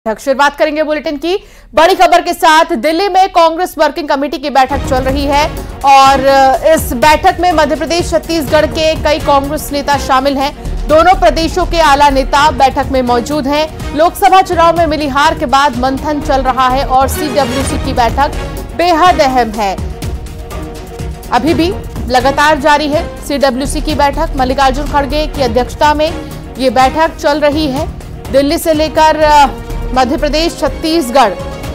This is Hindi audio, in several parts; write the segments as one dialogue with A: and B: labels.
A: शुरुआत करेंगे बुलेटिन की बड़ी खबर के साथ। दिल्ली में कांग्रेस वर्किंग कमेटी की बैठक चल रही है और इस बैठक में मध्य प्रदेश छत्तीसगढ़ के कई कांग्रेस नेता शामिल हैं। दोनों प्रदेशों के आला नेता बैठक में मौजूद हैं। लोकसभा चुनाव में मिली हार के बाद मंथन चल रहा है और सीडब्ल्यूसी की बैठक बेहद अहम है। अभी भी लगातार जारी है सीडब्ल्यूसी की बैठक। मल्लिकार्जुन खड़गे की अध्यक्षता में ये बैठक चल रही है। दिल्ली से लेकर मध्य प्रदेश छत्तीसगढ़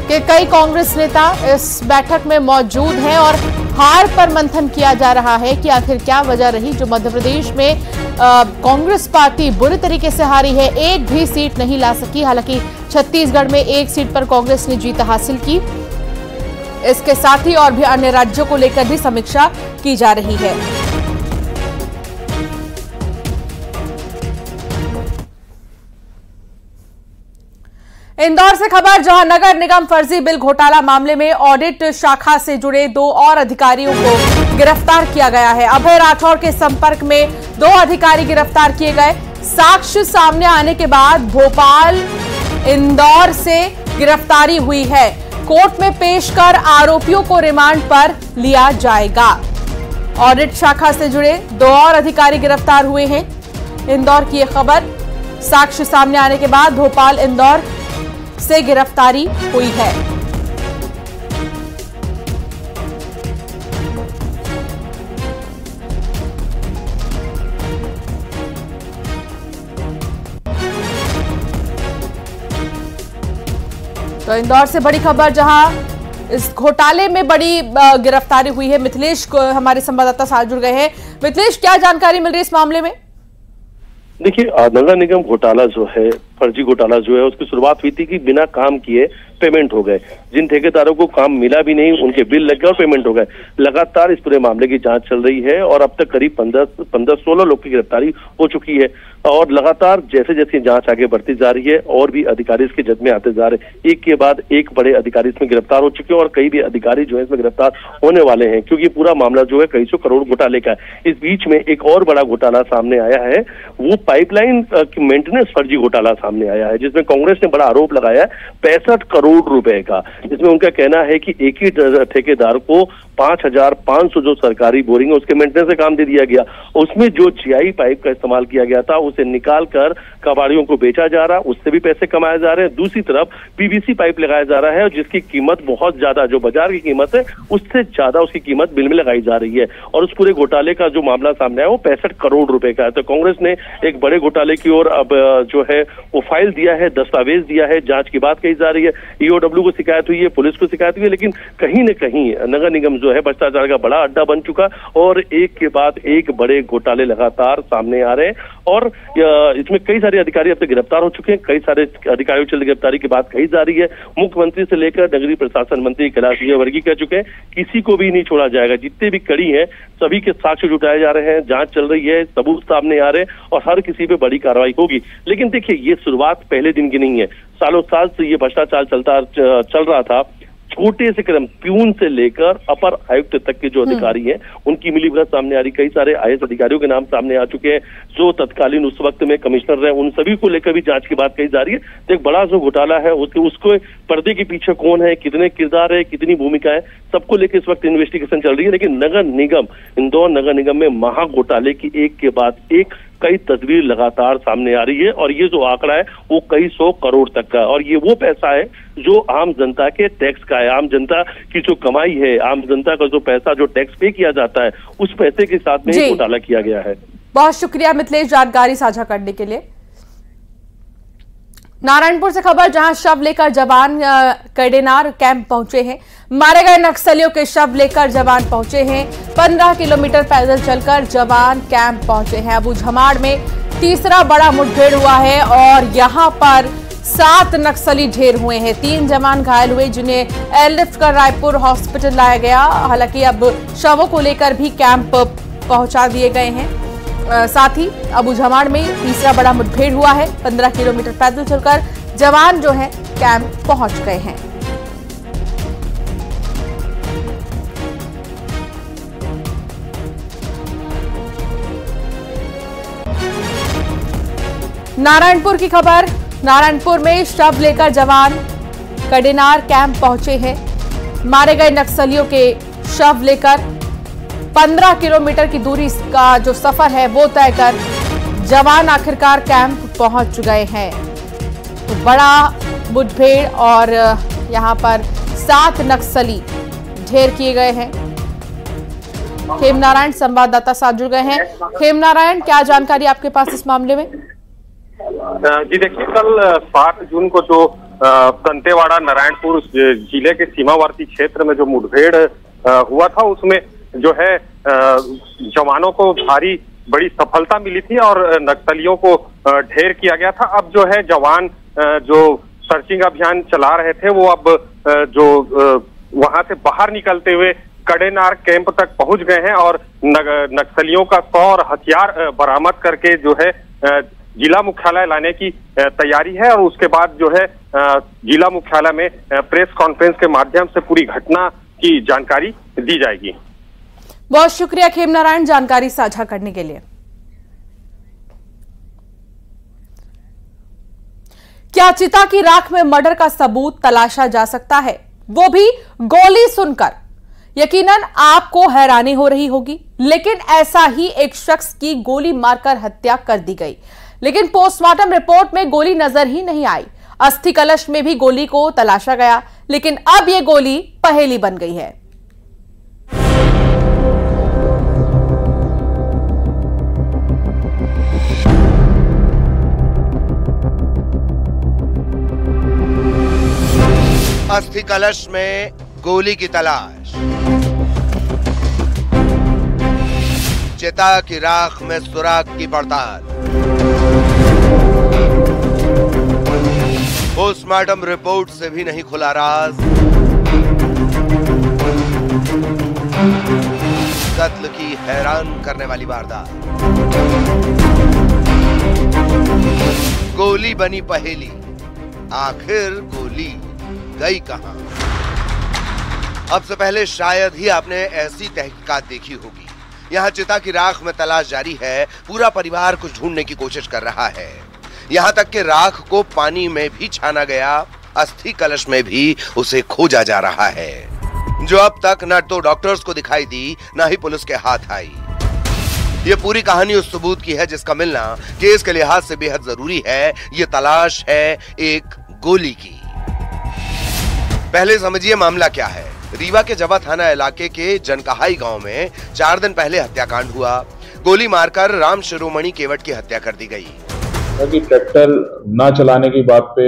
A: के कई कांग्रेस नेता इस बैठक में मौजूद हैं और हार पर मंथन किया जा रहा है कि आखिर क्या वजह रही जो मध्य प्रदेश में कांग्रेस पार्टी बुरी तरीके से हारी है, एक भी सीट नहीं ला सकी। हालांकि छत्तीसगढ़ में एक सीट पर कांग्रेस ने जीत हासिल की। इसके साथ ही और भी अन्य राज्यों को लेकर भी समीक्षा की जा रही है। इंदौर से खबर, जहां नगर निगम फर्जी बिल घोटाला मामले में ऑडिट शाखा से जुड़े 2 और अधिकारियों को गिरफ्तार किया गया है। अभय राठौर के संपर्क में 2 अधिकारी गिरफ्तार किए गए। साक्ष्य सामने आने के बाद भोपाल, इंदौर से गिरफ्तारी हुई है। कोर्ट में पेश कर आरोपियों को रिमांड पर लिया जाएगा। ऑडिट शाखा से जुड़े 2 और अधिकारी गिरफ्तार हुए हैं। इंदौर की यह खबर, साक्ष्य सामने आने के बाद भोपाल, इंदौर से गिरफ्तारी हुई है। तो इंदौर से बड़ी खबर, जहां इस घोटाले में बड़ी गिरफ्तारी हुई है। मिथिलेश को हमारे संवाददाता साथ जुड़ गए हैं। मिथिलेश, क्या जानकारी मिल रही है इस मामले में?
B: देखिए, नगर निगम घोटाला जो है, फर्जी घोटाला जो है, उसकी शुरुआत हुई थी कि बिना काम किए पेमेंट हो गए। जिन ठेकेदारों को काम मिला भी नहीं, उनके बिल लग गए और पेमेंट हो गए। लगातार इस पूरे मामले की जांच चल रही है और अब तक करीब 15-16 लोग की गिरफ्तारी हो चुकी है और लगातार जैसे जैसे जांच आगे बढ़ती जा रही है और भी अधिकारी इसके जद में आते जा रहे हैं। एक के बाद एक बड़े अधिकारी इसमें गिरफ्तार हो चुके हैं और कई भी अधिकारी जो है इसमें गिरफ्तार होने वाले हैं, क्योंकि पूरा मामला जो है कई सौ करोड़ घोटाले का है। इस बीच में एक और बड़ा घोटाला सामने आया है, वो पाइपलाइन की मेंटेनेंस फर्जी घोटाला सामने आया है, जिसमें कांग्रेस ने बड़ा आरोप लगाया है 65 करोड़ रुपए का। इसमें उनका कहना है कि एक ही ठेकेदार को 5,500 जो सरकारी बोरिंग है उसके मेंटेनेंस का काम दे दिया गया। उसमें जो जीआई पाइप का इस्तेमाल किया गया था उसे निकाल कर कबाड़ियों को बेचा जा रहा, उससे भी पैसे कमाए जा रहे हैं। दूसरी तरफ पीवीसी पाइप लगाया जा रहा है जिसकी कीमत बहुत ज्यादा, जो बाजार की कीमत है उससे ज्यादा उसकी कीमत बिल में लगाई जा रही है और उस पूरे घोटाले का जो मामला सामने आया वो 65 करोड़ रुपए का है। तो कांग्रेस ने एक बड़े घोटाले की ओर अब जो है वो फाइल दिया है, दस्तावेज दिया है, जांच की बात कही जा रही है। ईओडब्ल्यू को शिकायत हुई है, पुलिस को शिकायत हुई है, लेकिन कहीं न कहीं नगर निगम जो है भ्रष्टाचार का बड़ा अड्डा बन चुका और एक के बाद एक बड़े घोटाले लगातार सामने आ रहे हैं और इसमें कई सारे अधिकारी अब तक गिरफ्तार हो चुके हैं। कई सारे अधिकारियों की गिरफ्तारी की बात कही जा रही है। मुख्यमंत्री से लेकर नगरीय प्रशासन मंत्री कैलाश विजयवर्गीय कह चुके हैं किसी को भी नहीं छोड़ा जाएगा। जितने भी कड़ी हैं सभी के साक्ष्य जुटाए जा रहे हैं, जांच चल रही है, सबूत सामने आ रहे हैं और हर किसी पे बड़ी कार्रवाई होगी। लेकिन देखिए, ये शुरुआत पहले दिन की नहीं है। सालों साल से ये भ्रष्टाचार चल रहा था। छोटे से कदम प्यून से लेकर अपर आयुक्त तक के जो अधिकारी हैं उनकी मिलीभगत सामने आ रही। कई सारे आईएएस अधिकारियों के नाम सामने आ चुके हैं जो तत्कालीन उस वक्त में कमिश्नर रहे, उन सभी को लेकर भी जांच की बात कही जा रही है। तो एक बड़ा जो घोटाला है उसको पर्दे के पीछे कौन है, कितने किरदार है, कितनी भूमिका है, सबको लेकर इस वक्त इन्वेस्टिगेशन चल रही है। लेकिन नगर निगम, इंदौर नगर निगम में महा घोटाले की एक के बाद एक कई तस्वीर लगातार सामने आ रही है और ये जो आंकड़ा है वो कई 100 करोड़ तक का है और ये वो पैसा है जो आम जनता के टैक्स का है। आम जनता की जो कमाई है, आम जनता का जो पैसा जो टैक्स पे किया जाता है, उस पैसे के साथ में घोटाला किया गया है।
A: बहुत शुक्रिया मिथिलेश जानकारी साझा करने के लिए। नारायणपुर से खबर, जहां शव लेकर जवान कडेनार कैंप पहुंचे हैं। मारे गए नक्सलियों के शव लेकर जवान पहुंचे हैं। 15 किलोमीटर पैदल चलकर जवान कैंप पहुंचे हैं। अबू झमाड़ में तीसरा बड़ा मुठभेड़ हुआ है और यहां पर 7 नक्सली ढेर हुए हैं। 3 जवान घायल हुए जिन्हें एयरलिफ्ट कर रायपुर हॉस्पिटल लाया गया। हालांकि अब शवों को लेकर भी कैंप पहुंचा दिए गए हैं। साथ ही अबू झमाड़ में तीसरा बड़ा मुठभेड़ हुआ है। 15 किलोमीटर पैदल चलकर जवान जो है कैंप पहुंच गए हैं। नारायणपुर की खबर, नारायणपुर में शव लेकर जवान कडेनार कैंप पहुंचे हैं। मारे गए नक्सलियों के शव लेकर 15 किलोमीटर की दूरी का जो सफर है वो तय कर जवान आखिरकार कैंप पहुंच गए हैं। तो बड़ा मुठभेड़ और यहां पर 7 नक्सली ढेर किए गए हैं। खेमनारायण संवाददाता साथ जुड़ गए हैं। खेमनारायण, क्या जानकारी आपके पास इस मामले में?
C: जी देखिए, कल 7 जून को जो दंतेवाड़ा नारायणपुर जिले के सीमावर्ती क्षेत्र में जो मुठभेड़ हुआ था, उसमें जो है जवानों को भारी बड़ी सफलता मिली थी और नक्सलियों को ढेर किया गया था। अब जो है जवान जो सर्चिंग अभियान चला रहे थे वो अब जो वहां से बाहर निकलते हुए कडेनार कैंप तक पहुंच गए हैं और नक्सलियों का 100 और हथियार बरामद करके जो है जिला मुख्यालय लाने की तैयारी है। और उसके बाद जो है जिला मुख्यालय में प्रेस कॉन्फ्रेंस के माध्यम से पूरी घटना की जानकारी दी जाएगी।
A: बहुत शुक्रिया खेमनारायण जानकारी साझा करने के लिए। क्या चिता की राख में मर्डर का सबूत तलाशा जा सकता है, वो भी गोली सुनकर? यकीनन आपको हैरानी हो रही होगी, लेकिन ऐसा ही एक शख्स की गोली मारकर हत्या कर दी गई, लेकिन पोस्टमार्टम रिपोर्ट में गोली नजर ही नहीं आई। अस्थि कलश में भी गोली को तलाशा गया, लेकिन अब यह गोली पहेली बन गई है।
D: अस्थि कलश में गोली की तलाश, चिता की राख में सुराग की पड़ताल, पोस्टमार्टम रिपोर्ट से भी नहीं खुला राज, कत्ल की हैरान करने वाली वारदात, गोली बनी पहेली, आखिर गोली गई कहां? अब से पहले शायद ही आपने ऐसी तहकीकात देखी होगी। यहाँ चिता की राख में तलाश जारी है, पूरा परिवार कुछ ढूंढने की कोशिश कर रहा है। यहाँ तक कि राख को पानी में भी छाना गया, अस्थि कलश में भी उसे खोजा जा रहा है, जो अब तक न तो डॉक्टर्स को दिखाई दी न ही पुलिस के हाथ आई। ये पूरी कहानी उस सबूत की है जिसका मिलना केस के लिहाज से बेहद जरूरी है। ये तलाश है एक गोली की। पहले समझिए मामला क्या है। रीवा के जवा थाना इलाके के जनकहाई गांव में 4 दिन पहले हत्याकांड हुआ। गोली मारकर राम शिरोमणि केवट की हत्या कर दी गई।
E: ट्रैक्टर ना चलाने की बात पे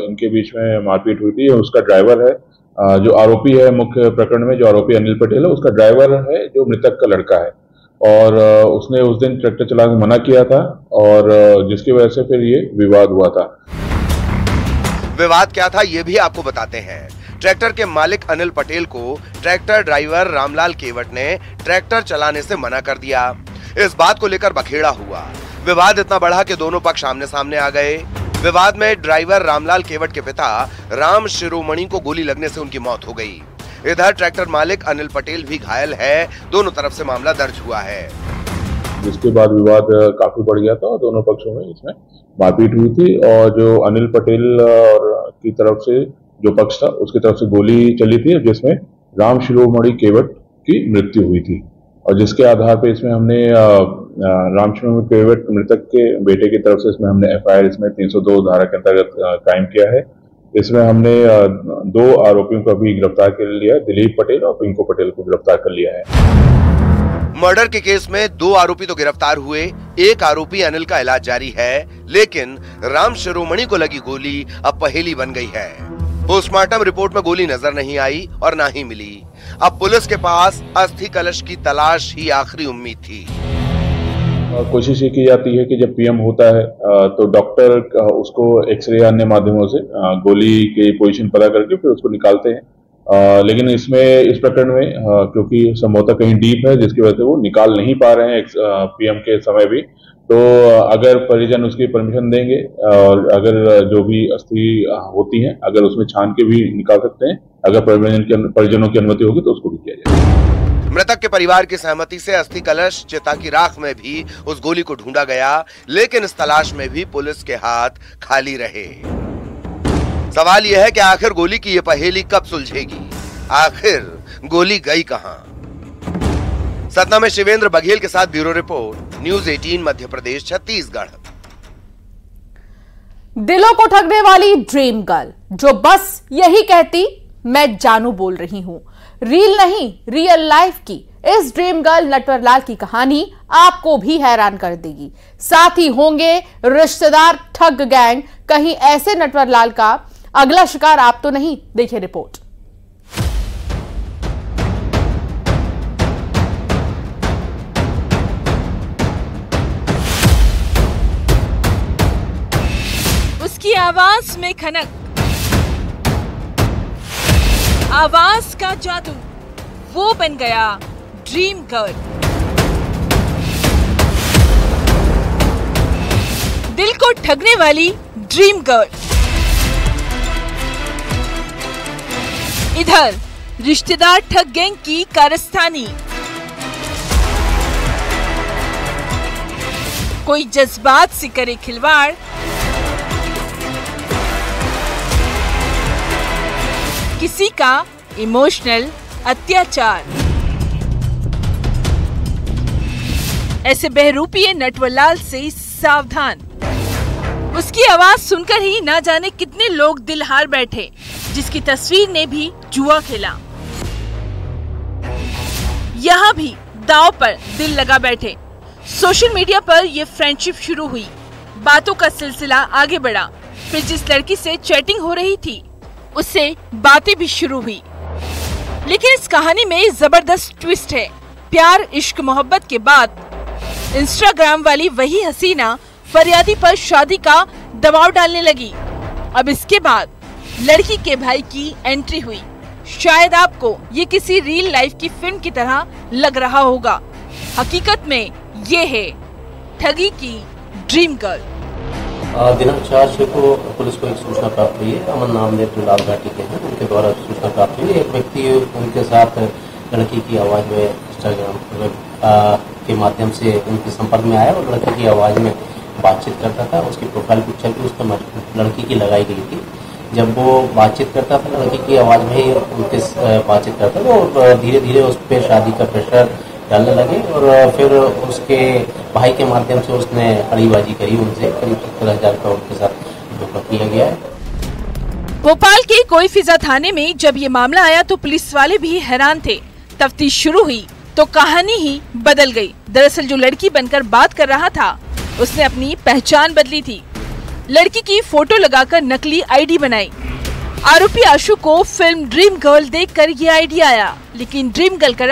E: इनके बीच में मारपीट हुई थी। उसका ड्राइवर है जो आरोपी है मुख्य प्रकरण में, जो आरोपी अनिल पटेल है, उसका ड्राइवर है जो मृतक का लड़का है, और उसने उस दिन ट्रैक्टर चलाने मना किया था और जिसकी वजह से फिर ये विवाद हुआ था।
D: विवाद क्या था ये भी आपको बताते हैं। ट्रैक्टर के मालिक अनिल पटेल को ट्रैक्टर ड्राइवर रामलाल केवट ने ट्रैक्टर चलाने से मना कर दिया। इस बात को लेकर बखेड़ा हुआ। विवाद इतना बढ़ा कि दोनों पक्ष आमने सामने आ गए। विवाद में ड्राइवर रामलाल केवट के पिता राम शिरोमणि को गोली लगने से उनकी मौत हो गई। इधर ट्रैक्टर मालिक अनिल पटेल भी घायल है। दोनों तरफ से मामला दर्ज हुआ है,
E: जिसके बाद विवाद काफी बढ़ गया था और दोनों पक्षों में इसमें मारपीट हुई थी। और जो अनिल पटेल और की तरफ से जो पक्ष था उसकी तरफ से गोली चली थी, जिसमें राम शिरोमणि केवट की मृत्यु हुई थी। और जिसके आधार पर इसमें हमने राम शिरोमणि केवट मृतक के बेटे की तरफ से इसमें हमने FIR इसमें 302 धारा के अंतर्गत कायम किया है। इसमें हमने 2 आरोपियों को अभी गिरफ्तार कर लिया, दिलीप पटेल और पिंकू पटेल को गिरफ्तार कर लिया है।
D: मर्डर के केस में 2 आरोपी तो गिरफ्तार हुए, एक आरोपी अनिल का इलाज जारी है, लेकिन राम शिरोमणि को लगी गोली अब पहेली बन गई है। पोस्टमार्टम रिपोर्ट में गोली नजर नहीं आई और ना ही मिली। अब पुलिस के पास अस्थि कलश की तलाश ही आखिरी उम्मीद थी।
E: कोशिश ये की जाती है कि जब PM होता है तो डॉक्टर उसको एक्सरे अन्य माध्यमों से गोली की पोजीशन पता करके फिर उसको निकालते हैं। लेकिन इसमें इस प्रकरण में क्योंकि संभवतः कहीं डीप है, जिसकी वजह से वो निकाल नहीं पा रहे हैं PM के समय भी, तो अगर परिजन उसकी परमिशन देंगे और अगर जो भी अस्थि होती हैं अगर उसमें छान के भी निकाल सकते हैं, अगर परिजनों की अनुमति होगी तो उसको भी किया जाएगा।
D: मृतक के परिवार की सहमति से अस्थि कलश, चिता की राख में भी उस गोली को ढूंढा गया, लेकिन इस तलाश में भी पुलिस के हाथ खाली रहे। सवाल यह है कि आखिर गोली की यह पहेली कब सुलझेगी? आखिर गोली गई कहां? सतना में शिवेंद्र बघेल के साथ bureau report, news 18 Madhya Pradesh Chhattisgarh.
A: दिलों को ठगने वाली ड्रीम गर्ल जो बस यही कहती, मैं जानू बोल रही हूं। रील नहीं, रियल लाइफ की इस ड्रीम गर्ल नटवरलाल की कहानी आपको भी हैरान कर देगी। साथ ही होंगे रिश्तेदार ठग गैंग। कहीं ऐसे नटवरलाल का अगला शिकार आप तो नहीं? देखिए रिपोर्ट।
F: उसकी आवाज में खनक, आवाज का जादू, वो बन गया ड्रीम गर्ल। दिल को ठगने वाली ड्रीम गर्ल। इधर रिश्तेदार ठग गैंग की कारस्तानी। कोई जज्बात से करे खिलवाड़, किसी का इमोशनल अत्याचार। ऐसे बहरूपीय नटवरलाल से सावधान। उसकी आवाज सुनकर ही ना जाने कितने लोग दिल हार बैठे, जिसकी तस्वीर ने भी जुआ खेला। यहाँ भी दांव पर दिल लगा बैठे। सोशल मीडिया पर यह फ्रेंडशिप शुरू हुई, बातों का सिलसिला आगे बढ़ा। फिर जिस लड़की से चैटिंग हो रही थी उससे बातें भी शुरू हुई। लेकिन इस कहानी में जबरदस्त ट्विस्ट है। प्यार इश्क मोहब्बत के बाद इंस्टाग्राम वाली वही हसीना फरियादी पर शादी का दबाव डालने लगी। अब इसके बाद लड़की के भाई की एंट्री हुई। शायद आपको ये किसी रियल लाइफ की फिल्म की तरह लग रहा होगा। हकीकत में ये है ठगी की ड्रीम गर्ल।
G: दिनांक 4 को पुलिस को एक सूचना प्राप्त हुई है। अमन नामदेव लाल घाटी के हैं, उनके द्वारा सूचना प्राप्त हुई। एक व्यक्ति उनके साथ लड़की की आवाज में इंस्टाग्राम के माध्यम से उनके संपर्क में आया और लड़की की आवाज में बातचीत करता था। उसकी प्रोफाइल पिक्चर भी उस पर लड़की की लगाई गई थी। जब वो बातचीत करता था, लड़की की आवाज में ही उनके बातचीत करता था और धीरे धीरे उस पर शादी का प्रेशर डालने लगे और फिर उसके भाई के माध्यम से उसने अड़ीबाजी करी। उनसे करीब 70,000 रुपये उनके साथ धोखा किया गया है।
F: भोपाल के कोई फिजा थाने में जब ये मामला आया तो पुलिस वाले भी हैरान थे। तफ्तीश शुरू हुई तो कहानी ही बदल गई। दरअसल जो लड़की बनकर बात कर रहा था उसने अपनी पहचान बदली थी। लड़की की फोटो लगाकर नकली आईडी बनाई। आरोपी आशु को फिल्म ड्रीम गर्ल देखकर ये आइडिया आया, लेकिन ड्रीम गर्ल का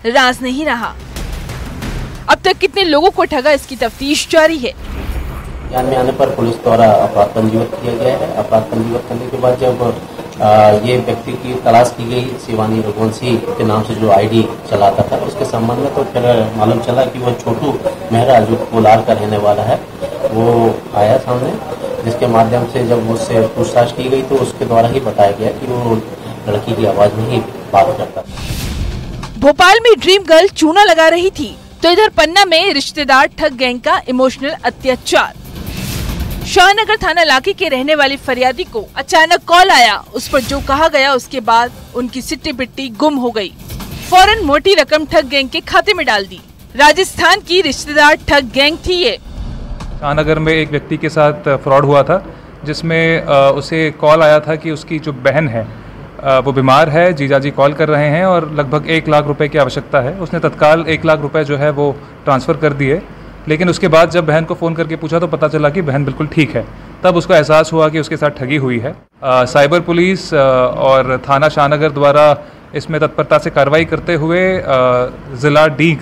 F: राज नहीं रहा। अब तक कितने लोगों को ठगा, इसकी तफ्तीश जारी है।
G: ध्यान में आने पर पुलिस द्वारा अपराध पंजीबद्ध किया गया है। अपराध पंजीबद्ध करने के बाद जब ये व्यक्ति की तलाश की गई, शिवानी रघुवंशी के नाम से जो आईडी चलाता था, उसके संबंध में तो फिर मालूम चला कि वो छोटू मेहरा जो कोलार का रहने वाला है वो आया सामने, जिसके माध्यम से जब उससे पूछताछ की गई तो उसके द्वारा ही बताया गया कि वो लड़की की आवाज में ही बात करता था।
F: भोपाल में ड्रीम गर्ल चूना लगा रही थी तो इधर पन्ना में रिश्तेदार ठग गैंग का इमोशनल अत्याचार। शाहनगर थाना इलाके के रहने वाली फरियादी को अचानक कॉल आया। उस पर जो कहा गया उसके बाद उनकी सिट्टी बिट्टी गुम हो गई। फौरन मोटी रकम ठग गैंग के खाते में डाल दी। राजस्थान की रिश्तेदार ठग गैंग थी ये।
H: शाहनगर में एक व्यक्ति के साथ फ्रॉड हुआ था, जिसमें उसे कॉल आया था कि उसकी जो बहन है वो बीमार है, जीजाजी कॉल कर रहे हैं और लगभग 1 लाख रुपए की आवश्यकता है। उसने तत्काल 1 लाख रुपए जो है वो ट्रांसफ़र कर दिए, लेकिन उसके बाद जब बहन को फ़ोन करके पूछा तो पता चला कि बहन बिल्कुल ठीक है। तब उसको एहसास हुआ कि उसके साथ ठगी हुई है। साइबर पुलिस और थाना शाहनगर द्वारा इसमें तत्परता से कार्रवाई करते हुए ज़िला डीग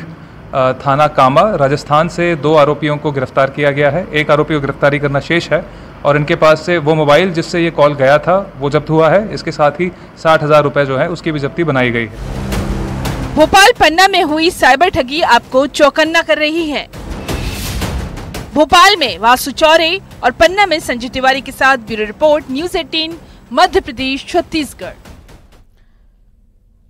H: थाना कामा राजस्थान से 2 आरोपियों को गिरफ्तार किया गया है। एक आरोपी को गिरफ्तारी करना शेष है और इनके पास से वो मोबाइल जिससे ये कॉल गया था वो जब्त हुआ है। इसके साथ ही 60,000 रुपये जो है उसकी भी जब्ती बनाई गई है।
F: भोपाल पन्ना में हुई साइबर ठगी आपको चौकन्ना कर रही है। भोपाल में वासु चौरे और पन्ना में संजय तिवारी के साथ bureau report, news 18 Madhya Pradesh Chhattisgarh.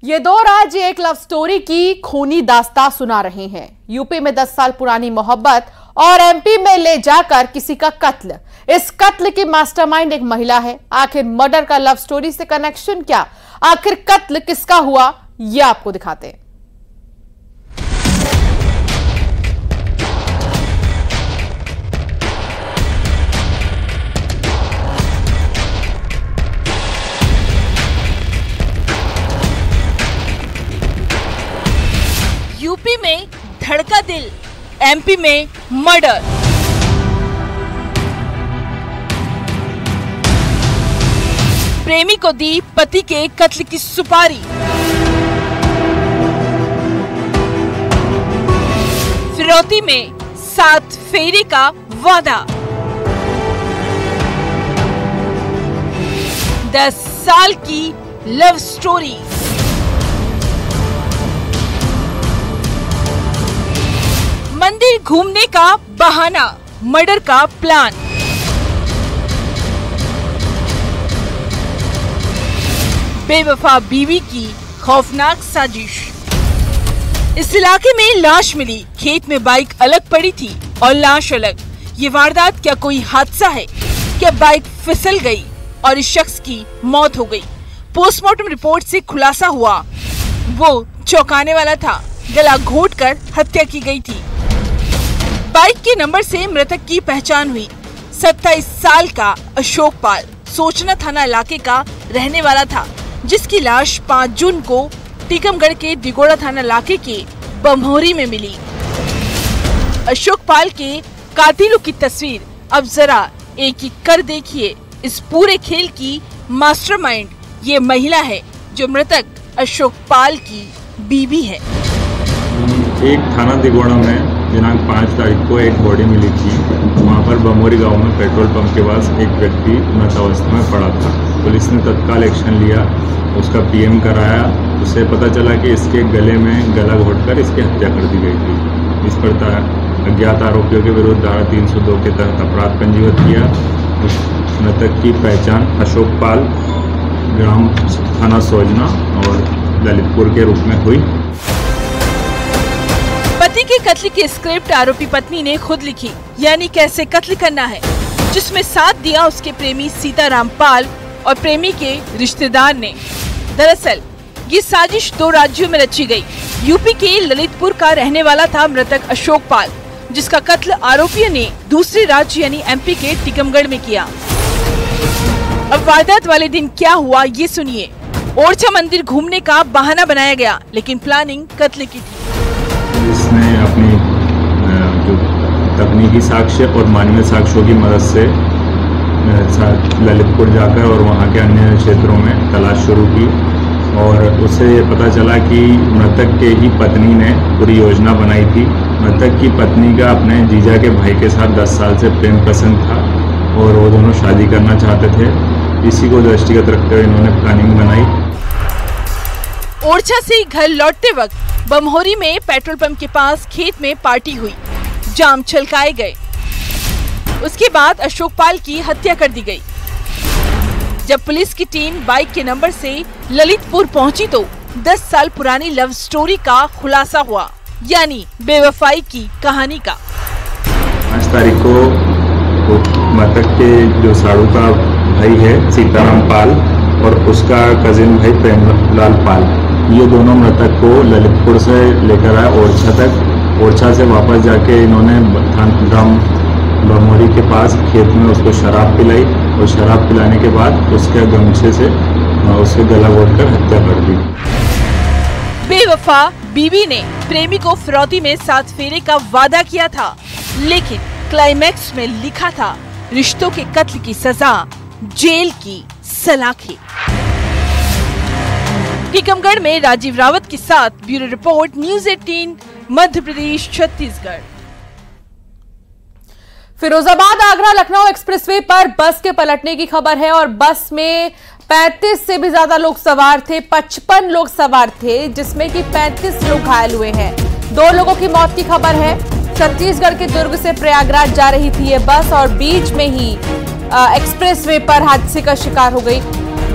A: ये दो राज्य एक लव स्टोरी की खूनी दास्तां सुना रहे हैं। यूपी में 10 साल पुरानी मोहब्बत और एमपी में ले जाकर किसी का कत्ल। इस कत्ल की मास्टरमाइंड एक महिला है। आखिर मर्डर का लव स्टोरी से कनेक्शन क्या? आखिर कत्ल किसका हुआ, ये आपको दिखाते हैं।
F: यूपी में धड़का दिल, एमपी में मर्डर। प्रेमी को दी पति के कत्ल की सुपारी। फिरौती में 7 फेरे का वादा। 10 साल की लव स्टोरी। मंदिर घूमने का बहाना, मर्डर का प्लान। बेवफा बीवी की खौफनाक साजिश। इस इलाके में लाश मिली, खेत में बाइक अलग पड़ी थी और लाश अलग। ये वारदात क्या कोई हादसा है? क्या बाइक फिसल गई और इस शख्स की मौत हो गई? पोस्टमार्टम रिपोर्ट से खुलासा हुआ वो चौंकाने वाला था। गला घोंटकर हत्या की गई थी। बाइक के नंबर से मृतक की पहचान हुई। 27 साल का अशोक पाल सोचना थाना इलाके का रहने वाला था, जिसकी लाश 5 जून को टीकमगढ़ के दिगोड़ा थाना इलाके के बमहोरी में मिली। अशोक पाल के कातिलों की तस्वीर अब जरा एक एक कर देखिए। इस पूरे खेल की मास्टरमाइंड ये महिला है जो मृतक अशोक पाल की बीवी है।
I: एक थाना दिगोड़ा में दिनांक 5 तारीख को एक बॉडी मिली थी। वहाँ पर बमोरी गांव में पेट्रोल पंप के पास एक व्यक्ति मृतावस्था में पड़ा था। पुलिस ने तत्काल एक्शन लिया, उसका पीएम कराया। उससे पता चला कि इसके गले में गला घोंटकर इसकी हत्या कर दी गई थी। इस पर अज्ञात आरोपियों के विरुद्ध धारा 302 के तहत अपराध पंजीबद्ध किया। उस मृतक की पहचान अशोक पाल, ग्राम थाना सोजना और ललितपुर के रूप में हुई।
F: पति के कत्ल की स्क्रिप्ट आरोपी पत्नी ने खुद लिखी, यानी कैसे कत्ल करना है, जिसमें साथ दिया उसके प्रेमी सीताराम पाल और प्रेमी के रिश्तेदार ने। दरअसल ये साजिश 2 राज्यों में रची गई। यूपी के ललितपुर का रहने वाला था मृतक अशोक पाल, जिसका कत्ल आरोपियों ने दूसरे राज्य यानी एमपी के टीकमगढ़ में किया। अब वारदात वाले दिन क्या हुआ ये सुनिए। ओरछा मंदिर घूमने का बहाना बनाया गया, लेकिन प्लानिंग कत्ल की थी।
I: इसने अपनी जो तकनीकी साक्ष्य और मानवीय साक्ष्यों की मदद से ललितपुर जाकर और वहाँ के अन्य क्षेत्रों में तलाश शुरू की और उससे ये पता चला कि मृतक के ही पत्नी ने पूरी योजना बनाई थी। मृतक की पत्नी का अपने जीजा के भाई के साथ 10 साल से प्रेम प्रसंग था और वो दोनों शादी करना चाहते थे। इसी को दृष्टिगत रखते हुए इन्होंने प्लानिंग बनाई।
F: ओरछा से घर लौटते वक्त बमहोरी में पेट्रोल पंप के पास खेत में पार्टी हुई। जाम छलकाए गए। उसके बाद अशोक पाल की हत्या कर दी गई। जब पुलिस की टीम बाइक के नंबर से ललितपुर पहुंची तो 10 साल पुरानी लव स्टोरी का खुलासा हुआ, यानी बेवफाई की कहानी का।
I: 5 तारीख को मृतक के जो साड़ू का भाई है सीताराम पाल और उसका कजिन भाई प्रेमलाल पाल, ये दोनों मृतक को ललितपुर से लेकर आए ओरछा तक। ओरछा से वापस जाके इन्होंने ग्राम बमोरी के पास खेत में उसको शराब पिलाई और शराब पिलाने के बाद उसके गमछे से उसके गला घोंटकर हत्या कर दी।
F: बेवफा बीवी ने प्रेमी को फिरौती में 7 फेरे का वादा किया था, लेकिन क्लाइमैक्स में लिखा था रिश्तों के कत्ल की सजा, जेल की सलाखें। टीकमगढ़ में राजीव रावत के साथ bureau report, news 18 Madhya Pradesh Chhattisgarh.
A: Firozabad Agra Lucknow expressway पर बस के पलटने की खबर है और बस में 35 से भी ज्यादा लोग सवार थे। 55 लोग सवार थे, जिसमें कि 35 लोग घायल हुए हैं। 2 लोगों की मौत की खबर है। छत्तीसगढ़ के दुर्ग से प्रयागराज जा रही थी ये बस और बीच में ही एक्सप्रेसवे पर हादसे का शिकार हो गई।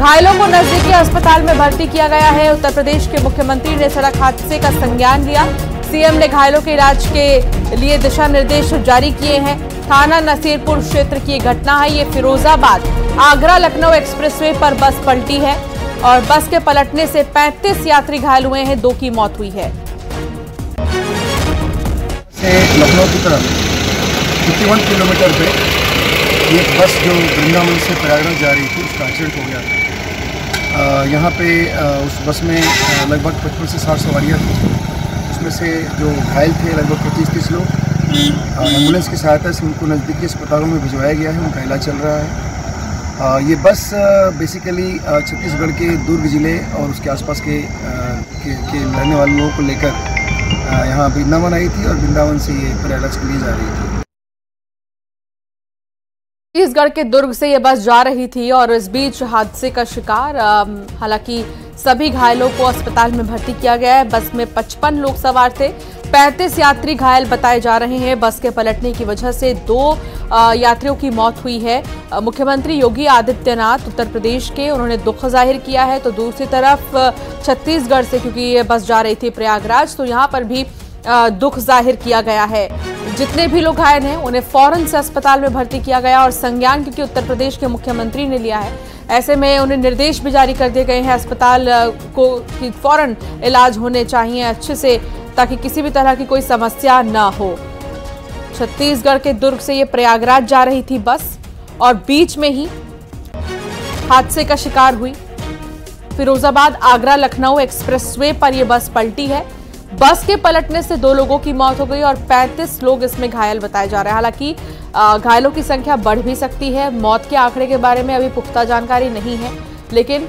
A: घायलों को नजदीकी अस्पताल में भर्ती किया गया है। उत्तर प्रदेश के मुख्यमंत्री ने सड़क हादसे का संज्ञान लिया। सीएम ने घायलों के इलाज के लिए दिशा निर्देश जारी किए हैं। थाना नसीरपुर क्षेत्र की घटना है। ये फिरोजाबाद आगरा लखनऊ एक्सप्रेसवे पर बस पलटी है और बस के पलटने से 35 यात्री घायल हुए हैं, 2 की मौत हुई है।
J: लखनऊ की तरफ 51 किलोमीटर पे एक बस जो वृंदावन से प्रयागराज जा रही थी उसका एक्सीडेंट हो गया था। यहाँ पे उस बस में लगभग 55 से 60 सवारियाँ थी। उसमें से जो घायल थे लगभग 25-30 लोग एम्बुलेंस की सहायता से उनको नज़दीकी अस्पतालों में भिजवाया गया है। उनका इलाज चल रहा है। ये बस बेसिकली छत्तीसगढ़ के दुर्ग ज़िले और उसके आसपास के रहने वाले लोगों को लेकर यहाँ वृंदावन आई थी और वृंदावन से ये प्रयागराज के लिए जा रही थी।
A: छत्तीसगढ़ के दुर्ग से ये बस जा रही थी और इस बीच हादसे का शिकार, हालांकि सभी घायलों को अस्पताल में भर्ती किया गया है। बस में 55 लोग सवार थे, 35 यात्री घायल बताए जा रहे हैं। बस के पलटने की वजह से 2 यात्रियों की मौत हुई है। मुख्यमंत्री योगी आदित्यनाथ उत्तर प्रदेश के, उन्होंने दुख जाहिर किया है। तो दूसरी तरफ छत्तीसगढ़ से, क्योंकि ये बस जा रही थी प्रयागराज, तो यहाँ पर भी दुख जाहिर किया गया है। जितने भी लोग घायल हैं उन्हें फौरन से अस्पताल में भर्ती किया गया और संज्ञान क्योंकि उत्तर प्रदेश के मुख्यमंत्री ने लिया है, ऐसे में उन्हें निर्देश भी जारी कर दिए गए हैं अस्पताल को कि फौरन इलाज होने चाहिए अच्छे से, ताकि किसी भी तरह की कोई समस्या ना हो। छत्तीसगढ़ के दुर्ग से ये प्रयागराज जा रही थी बस और बीच में ही हादसे का शिकार हुई। फिरोजाबाद आगरा लखनऊ एक्सप्रेसवे पर यह बस पलटी है। बस के पलटने से 2 लोगों की मौत हो गई और 35 लोग इसमें घायल बताए जा रहे हैं। हालांकि घायलों की संख्या बढ़ भी सकती है। मौत के आंकड़े के बारे में अभी पुख्ता जानकारी नहीं है, लेकिन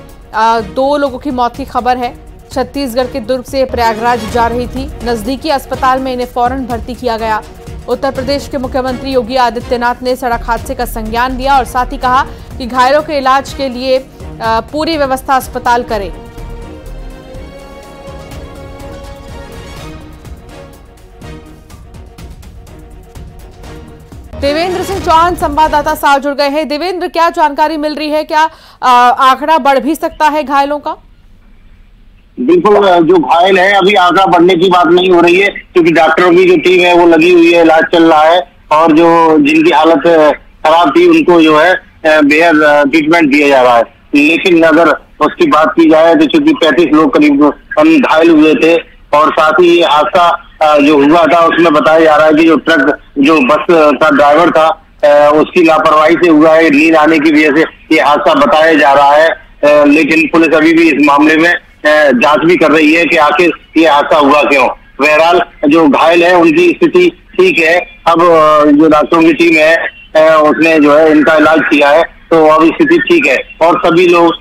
A: 2 लोगों की मौत की खबर है। छत्तीसगढ़ के दुर्ग से प्रयागराज जा रही थी। नजदीकी अस्पताल में इन्हें फौरन भर्ती किया गया। उत्तर प्रदेश के मुख्यमंत्री योगी आदित्यनाथ ने सड़क हादसे का संज्ञान लिया और साथ ही कहा कि घायलों के इलाज के लिए पूरी व्यवस्था अस्पताल करे। देवेंद्र सिंह चौहान संवाददाता साथ जुड़ गए हैं। देवेंद्र, क्या जानकारी मिल रही है? क्या आंकड़ा बढ़ भी सकता है घायलों का?
K: बिल्कुल, जो घायल है अभी आंकड़ा बढ़ने की बात नहीं हो रही है, क्योंकि डॉक्टरों की जो टीम है वो लगी हुई है, इलाज चल रहा है और जो जिनकी हालत खराब थी उनको जो है बेहद ट्रीटमेंट दिया जा रहा है। लेकिन अगर उसकी बात की जाए तो चूंकि 35 लोग करीब घायल हुए थे और साथ ही ये हादसा जो हुआ था उसमें बताया जा रहा है कि जो बस का ड्राइवर था उसकी लापरवाही से हुआ है। नींद आने की वजह से ये हादसा बताया जा रहा है, लेकिन पुलिस अभी भी इस मामले में जांच भी कर रही है कि आखिर ये हादसा हुआ क्यों। बहरहाल जो घायल है उनकी स्थिति ठीक है। अब जो डॉक्टरों की टीम है उसने जो है इनका इलाज किया है, तो अब स्थिति ठीक है। और सभी लोग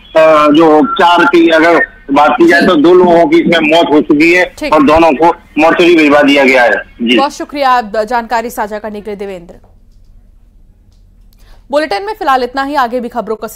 K: जो उपचार की अगर बात की जाए तो 2 लोगों की इसमें मौत हो चुकी है और दोनों को मोर्चरी भिजवा दिया गया है। जी,
A: बहुत शुक्रिया जानकारी साझा करने के लिए देवेंद्र। बुलेटिन में फिलहाल इतना ही। आगे भी खबरों का